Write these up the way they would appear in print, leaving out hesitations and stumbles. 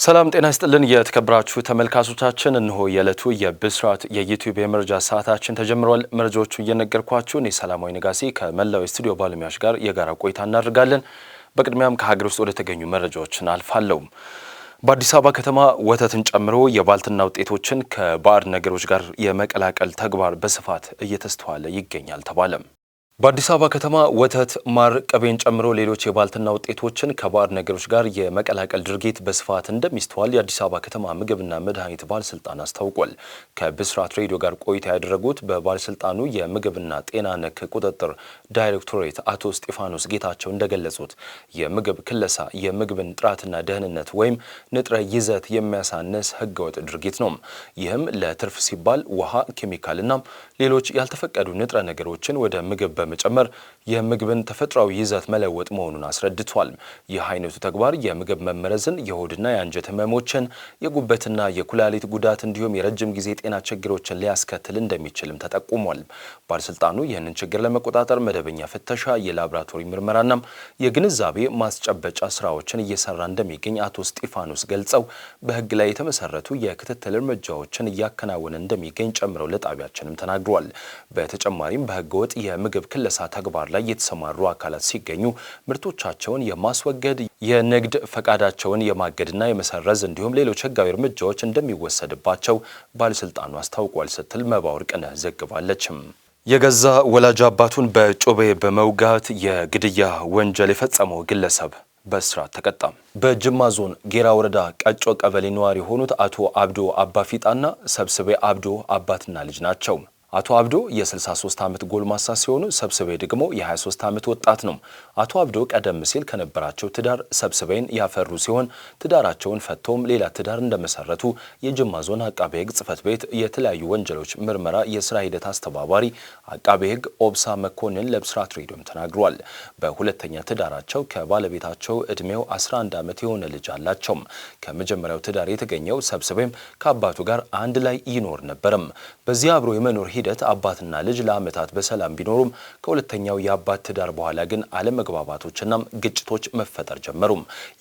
ሰላም ጤና ይስጥልን የተከበራችሁ ተመልካቾቻችን እንሆ የዕለቱ የብስራት የዩቲዩብ የመረጃ ሰዓታችን ተጀምሯል። መረጃዎቹ እየነገርኳችሁ እኔ ሰላማዊ ነጋሲ ከመላው ስቱዲዮ ባለሙያዎች ጋር የጋራ ቆይታ እናደርጋለን። በቅድሚያም ከሀገር ውስጥ ወደ ተገኙ መረጃዎችን አልፋለሁ። በአዲስ አበባ ከተማ ወተትን ጨምሮ የባልትና ውጤቶችን ከባዕድ ነገሮች ጋር የመቀላቀል ተግባር በስፋት እየተስተዋለ ይገኛል ተባለም። በአዲስ አበባ ከተማ ወተት፣ ማር፣ ቅቤን ጨምሮ ሌሎች የባልትና ውጤቶችን ከባዕድ ነገሮች ጋር የመቀላቀል ድርጊት በስፋት እንደሚስተዋል የአዲስ አበባ ከተማ ምግብና መድኃኒት ባለስልጣን አስታውቋል። ከብስራት ሬዲዮ ጋር ቆይታ ያደረጉት በባለስልጣኑ የምግብና ጤና ነክ ቁጥጥር ዳይሬክቶሬት አቶ እስጢፋኖስ ጌታቸው እንደገለጹት የምግብ ክለሳ የምግብን ጥራትና ደህንነት ወይም ንጥረ ይዘት የሚያሳንስ ህገወጥ ድርጊት ነው። ይህም ለትርፍ ሲባል ውሃ፣ ኬሚካልና ሌሎች ያልተፈቀዱ ንጥረ ነገሮችን ወደ ምግብ በመጨመር የምግብን ተፈጥሯዊ ይዘት መለወጥ መሆኑን አስረድቷል። ይህ አይነቱ ተግባር የምግብ መመረዝን፣ የሆድና የአንጀት ህመሞችን፣ የጉበትና የኩላሊት ጉዳት እንዲሁም የረጅም ጊዜ ጤና ችግሮችን ሊያስከትል እንደሚችልም ተጠቁሟል። ባለስልጣኑ ይህንን ችግር ለመቆጣጠር መደበኛ ፍተሻ፣ የላቦራቶሪ ምርመራና የግንዛቤ ማስጨበጫ ስራዎችን እየሰራ እንደሚገኝ አቶ እስጢፋኖስ ገልጸው በህግ ላይ የተመሰረቱ የክትትል እርምጃዎችን እያከናወነ እንደሚገኝ ጨምረው ለጣቢያችንም ተናግሯል። በተጨማሪም በህገ ወጥ የምግብ ክለሳ ተግባር ላይ የተሰማሩ አካላት ሲገኙ ምርቶቻቸውን የማስወገድ የንግድ ፈቃዳቸውን የማገድና የመሰረዝ እንዲሁም ሌሎች ህጋዊ እርምጃዎች እንደሚወሰድባቸው ባለስልጣኑ አስታውቋል ስትል መባወርቅነህ ዘግባለችም። የገዛ ወላጅ አባቱን በጩቤ በመውጋት የግድያ ወንጀል የፈጸመው ግለሰብ በእስራት ተቀጣ። በጅማ ዞን ጌራ ወረዳ ቀጮ ቀበሌ ነዋሪ የሆኑት አቶ አብዶ አባፊጣና ሰብስቤ አብዶ አባትና ልጅ ናቸው። አቶ አብዶ የ63 ዓመት ጎልማሳ ሲሆኑ ሰብስቤ ደግሞ የ23 ዓመት ወጣት ነው። አቶ አብዶ ቀደም ሲል ከነበራቸው ትዳር ሰብስቤን ያፈሩ ሲሆን ትዳራቸውን ፈቶም ሌላ ትዳር እንደመሰረቱ የጅማ ዞን አቃቤ ሕግ ጽሕፈት ቤት የተለያዩ ወንጀሎች ምርመራ የስራ ሂደት አስተባባሪ አቃቤ ሕግ ኦብሳ መኮንን ለብስራት ሬዲዮም ተናግሯል። በሁለተኛ ትዳራቸው ከባለቤታቸው ዕድሜው 11 ዓመት የሆነ ልጅ አላቸው። ከመጀመሪያው ትዳር የተገኘው ሰብስቤም ከአባቱ ጋር አንድ ላይ ይኖር ነበርም። በዚህ አብሮ የመኖር ሂደት አባትና ልጅ ለዓመታት በሰላም ቢኖሩም ከሁለተኛው የአባት ትዳር በኋላ ግን አለመግባባቶችና ግጭቶች መፈጠር ጀመሩ።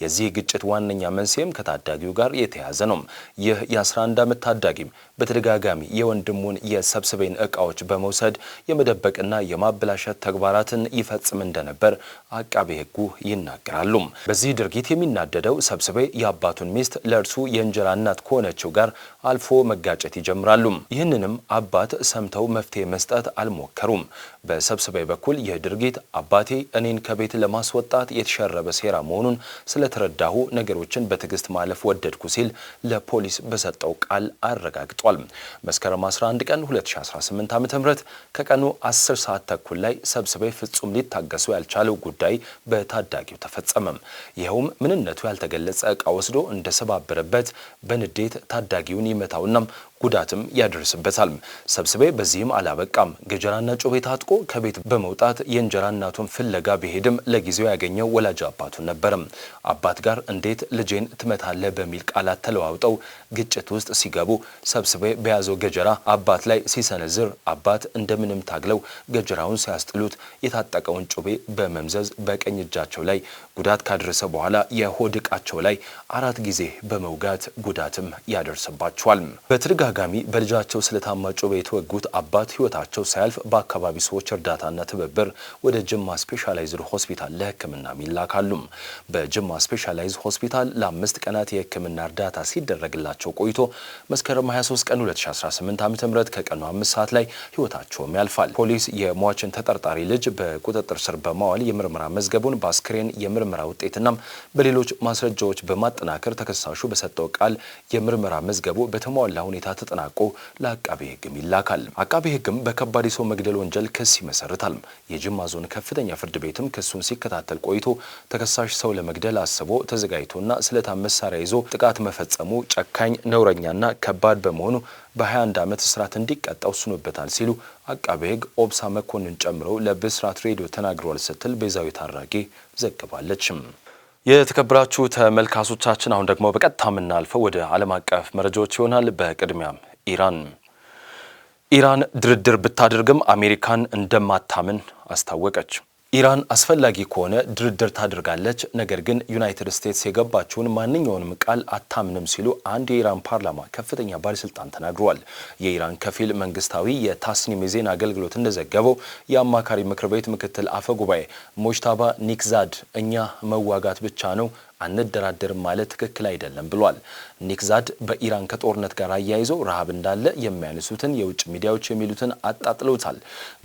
የዚህ ግጭት ዋነኛ መንስኤም ከታዳጊው ጋር የተያያዘ ነው። ይህ የ11 ዓመት ታዳጊም በተደጋጋሚ የወንድሙን የሰብስቤን ዕቃዎች በመውሰድ የመደበቅና የማበላሸት ተግባራትን ይፈጽም እንደነበር አቃቤ ሕጉ ይናገራሉ። በዚህ ድርጊት የሚናደደው ሰብስቤ የአባቱን ሚስት ለእርሱ የእንጀራ እናት ከሆነችው ጋር አልፎ መጋጨት ይጀምራሉ። ይህንንም አባት ሰምተው መፍትሄ መስጠት አልሞከሩም። በሰብስቤ በኩል ይህ ድርጊት አባቴ እኔን ከቤት ለማስወጣት የተሸረበ ሴራ መሆኑን ስለተረዳሁ ነገሮችን በትዕግስት ማለፍ ወደድኩ ሲል ለፖሊስ በሰጠው ቃል አረጋግጧል። መስከረም 11 ቀን 2018 ዓ.ም ከቀኑ 10 ሰዓት ተኩል ላይ ሰብስቤ ፍጹም ሊታገሱ ያልቻለው ጉዳይ በታዳጊው ተፈጸመ። ይኸውም ምንነቱ ያልተገለጸ ዕቃ ወስዶ እንደሰባበረበት በንዴት ታዳጊውን ይመታውና ጉዳትም ያደርስበታል። ሰብስቤ በዚህም አላበቃም። ገጀራና ጩቤ ታጥቆ ከቤት በመውጣት የእንጀራ እናቱን ፍለጋ ቢሄድም ለጊዜው ያገኘው ወላጅ አባቱን ነበር። አባት ጋር እንዴት ልጄን ትመታለህ በሚል ቃላት ተለዋውጠው ግጭት ውስጥ ሲገቡ ሰብስቤ በያዘው ገጀራ አባት ላይ ሲሰነዝር አባት እንደምንም ታግለው ገጀራውን ሲያስጥሉት የታጠቀውን ጩቤ በመምዘዝ በቀኝ እጃቸው ላይ ጉዳት ካደረሰ በኋላ የሆድ ዕቃቸው ላይ 4 ጊዜ በመውጋት ጉዳትም ያደርስባቸዋል። በተደጋጋሚ በልጃቸው ስለታማ ጩቤ የተወጉት አባት ሕይወታቸው ሳያልፍ በአካባቢ ሰዎች እርዳታና ትብብር ወደ ጅማ ስፔሻላይዝድ ሆስፒታል ለሕክምና ይላካሉ። በጅማ ስፔሻላይዝድ ሆስፒታል ለ5 ቀናት የሕክምና እርዳታ ሲደረግላቸው ቆይቶ መስከረም 23 ቀን 2018 ዓ.ም ከቀኑ 5 ሰዓት ላይ ሕይወታቸውም ያልፋል። ፖሊስ የሟችን ተጠርጣሪ ልጅ በቁጥጥር ስር በማዋል የምርመራ መዝገቡን በአስክሬን የምርመራ ውጤትና በሌሎች ማስረጃዎች በማጠናከር ተከሳሹ በሰጠው ቃል የምርመራ መዝገቡ በተሟላ ሁኔታ ተጠናቆ ለአቃቤ ሕግም ይላካል። አቃቤ ሕግም በከባድ የሰው መግደል ወንጀል ክስ ይመሰርታል። የጅማ ዞን ከፍተኛ ፍርድ ቤትም ክሱን ሲከታተል ቆይቶ ተከሳሽ ሰው ለመግደል አስቦ ተዘጋጅቶና ስለታም መሳሪያ ይዞ ጥቃት መፈጸሙ ጨካኝ፣ ነውረኛና ከባድ በመሆኑ በ21 ዓመት እስራት እንዲቀጣ ወስኖበታል ሲሉ አቃቤ ሕግ ኦብሳ መኮንን ጨምሮ ለብስራት ሬዲዮ ተናግሯል ስትል ቤዛዊት አራጌ ዘግባለች። የተከበራችሁ ተመልካቾቻችን አሁን ደግሞ በቀጥታ የምናልፈው ወደ ዓለም አቀፍ መረጃዎች ይሆናል። በቅድሚያም ኢራን ድርድር ብታደርግም አሜሪካን እንደማታምን አስታወቀች። ኢራን አስፈላጊ ከሆነ ድርድር ታደርጋለች፣ ነገር ግን ዩናይትድ ስቴትስ የገባችውን ማንኛውንም ቃል አታምንም ሲሉ አንድ የኢራን ፓርላማ ከፍተኛ ባለስልጣን ተናግረዋል። የኢራን ከፊል መንግስታዊ የታስኒም የዜና አገልግሎት እንደዘገበው የአማካሪ ምክር ቤት ምክትል አፈ ጉባኤ ሞጅታባ ኒክዛድ እኛ መዋጋት ብቻ ነው አንደራደርም ማለት ትክክል አይደለም ብሏል። ኒክዛድ በኢራን ከጦርነት ጋር አያይዘው ረሃብ እንዳለ የሚያነሱትን የውጭ ሚዲያዎች የሚሉትን አጣጥለውታል።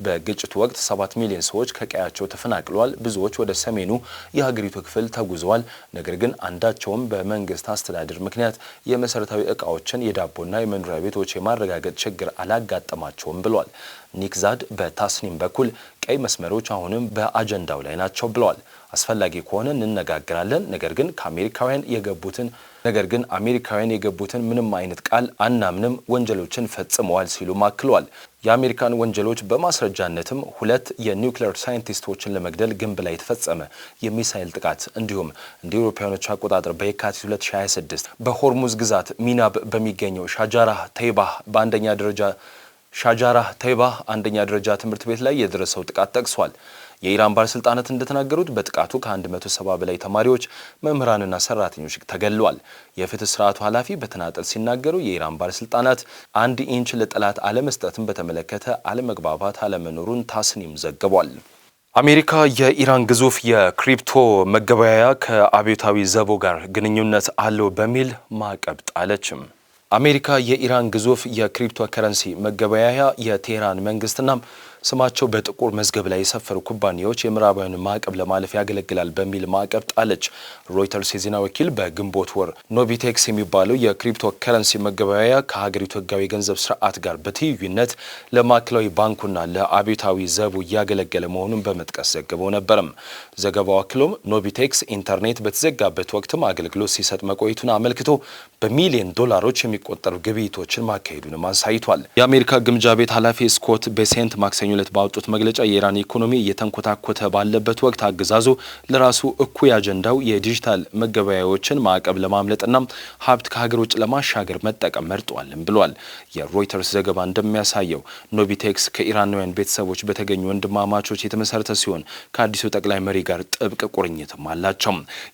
በግጭቱ ወቅት 7 ሚሊዮን ሰዎች ከቀያቸው ተፈናቅለዋል። ብዙዎች ወደ ሰሜኑ የሀገሪቱ ክፍል ተጉዘዋል። ነገር ግን አንዳቸውም በመንግስት አስተዳደር ምክንያት የመሰረታዊ እቃዎችን የዳቦና የመኖሪያ ቤቶች የማረጋገጥ ችግር አላጋጠማቸውም ብሏል። ኒክዛድ በታስኒም በኩል ቀይ መስመሮች አሁንም በአጀንዳው ላይ ናቸው ብለዋል። አስፈላጊ ከሆነ እንነጋገራለን፣ ነገር ግን አሜሪካውያን የገቡትን ምንም አይነት ቃል አናምንም፣ ወንጀሎችን ፈጽመዋል ሲሉ አክለዋል። የአሜሪካን ወንጀሎች በማስረጃነትም 2 የኒውክሌር ሳይንቲስቶችን ለመግደል ግንብ ላይ የተፈጸመ የሚሳኤል ጥቃት እንዲሁም እንደ አውሮፓውያኖች አቆጣጠር በየካቲት 2026 በሆርሙዝ ግዛት ሚናብ በሚገኘው ሻጃራህ ተይባህ አንደኛ ደረጃ ትምህርት ቤት ላይ የደረሰው ጥቃት ጠቅሷል። የኢራን ባለስልጣናት እንደተናገሩት በጥቃቱ ከ170 በላይ ተማሪዎች፣ መምህራንና ሰራተኞች ተገድለዋል። የፍትህ ስርዓቱ ኃላፊ በተናጠል ሲናገሩ የኢራን ባለስልጣናት 1 ኢንች ለጠላት አለመስጠትን በተመለከተ አለመግባባት አለመኖሩን ታስኒም ዘግቧል። አሜሪካ የኢራን ግዙፍ የክሪፕቶ መገበያያ ከአብዮታዊ ዘቦ ጋር ግንኙነት አለው በሚል ማዕቀብ ጣለችም። አሜሪካ የኢራን ግዙፍ የክሪፕቶ ከረንሲ መገበያያ የቴህራን መንግስትና ስማቸው በጥቁር መዝገብ ላይ የሰፈሩ ኩባንያዎች የምዕራባውያን ማዕቀብ ለማለፍ ያገለግላል በሚል ማዕቀብ ጣለች። ሮይተርስ የዜና ወኪል በግንቦት ወር ኖቢቴክስ የሚባለው የክሪፕቶ ከረንሲ መገበያያ ከሀገሪቱ ህጋዊ የገንዘብ ስርዓት ጋር በትይዩነት ለማዕከላዊ ባንኩና ለአብዮታዊ ዘቡ እያገለገለ መሆኑን በመጥቀስ ዘግበው ነበርም። ዘገባው አክሎም ኖቢቴክስ ኢንተርኔት በተዘጋበት ወቅትም አገልግሎት ሲሰጥ መቆየቱን አመልክቶ በሚሊዮን ዶላሮች የሚቆጠሩ ግብይቶችን ማካሄዱንም አሳይቷል። የአሜሪካ ግምጃ ቤት ኃላፊ ስኮት ቤሴንት ማክሰኞ ዕለት ባወጡት መግለጫ የኢራን ኢኮኖሚ እየተንኮታኮተ ባለበት ወቅት አገዛዙ ለራሱ እኩይ አጀንዳው የዲጂታል መገበያያዎችን ማዕቀብ ለማምለጥና ሀብት ከሀገር ውጭ ለማሻገር መጠቀም መርጧልም ብሏል። የሮይተርስ ዘገባ እንደሚያሳየው ኖቢቴክስ ከኢራናውያን ቤተሰቦች በተገኙ ወንድማማቾች የተመሰረተ ሲሆን ከአዲሱ ጠቅላይ መሪ ጋር ጥብቅ ቁርኝትም አላቸው።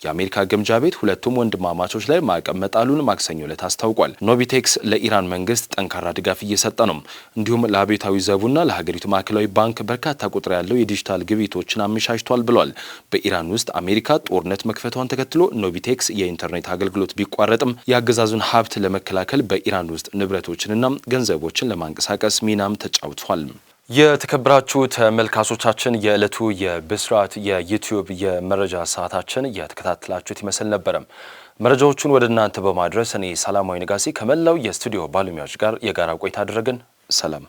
የአሜሪካ ግምጃ ቤት ሁለቱም ወንድማማቾች ላይ ማዕቀብ መጣሉን ማክሰኞ ዕለት አስታውቋል። ኖቢቴክስ ለኢራን መንግስት ጠንካራ ድጋፍ እየሰጠ ነው። እንዲሁም ለአብዮታዊ ዘቡና ለሀገሪቱ ማዕከላዊ ባንክ በርካታ ቁጥር ያለው የዲጂታል ግብይቶችን አመቻችቷል ብሏል። በኢራን ውስጥ አሜሪካ ጦርነት መክፈቷን ተከትሎ ኖቢቴክስ የኢንተርኔት አገልግሎት ቢቋረጥም የአገዛዙን ሀብት ለመከላከል በኢራን ውስጥ ንብረቶችንና ገንዘቦችን ለማንቀሳቀስ ሚናም ተጫውቷል። የተከበራችሁ ተመልካቾቻችን የዕለቱ የብስራት የዩቲዩብ የመረጃ ሰዓታችን የተከታተላችሁት ይመስል ነበረም። መረጃዎቹን ወደ እናንተ በማድረስ እኔ ሰላማዊ ነጋሲ ከመላው የስቱዲዮ ባለሙያዎች ጋር የጋራ ቆይታ አደረግን። ሰላም።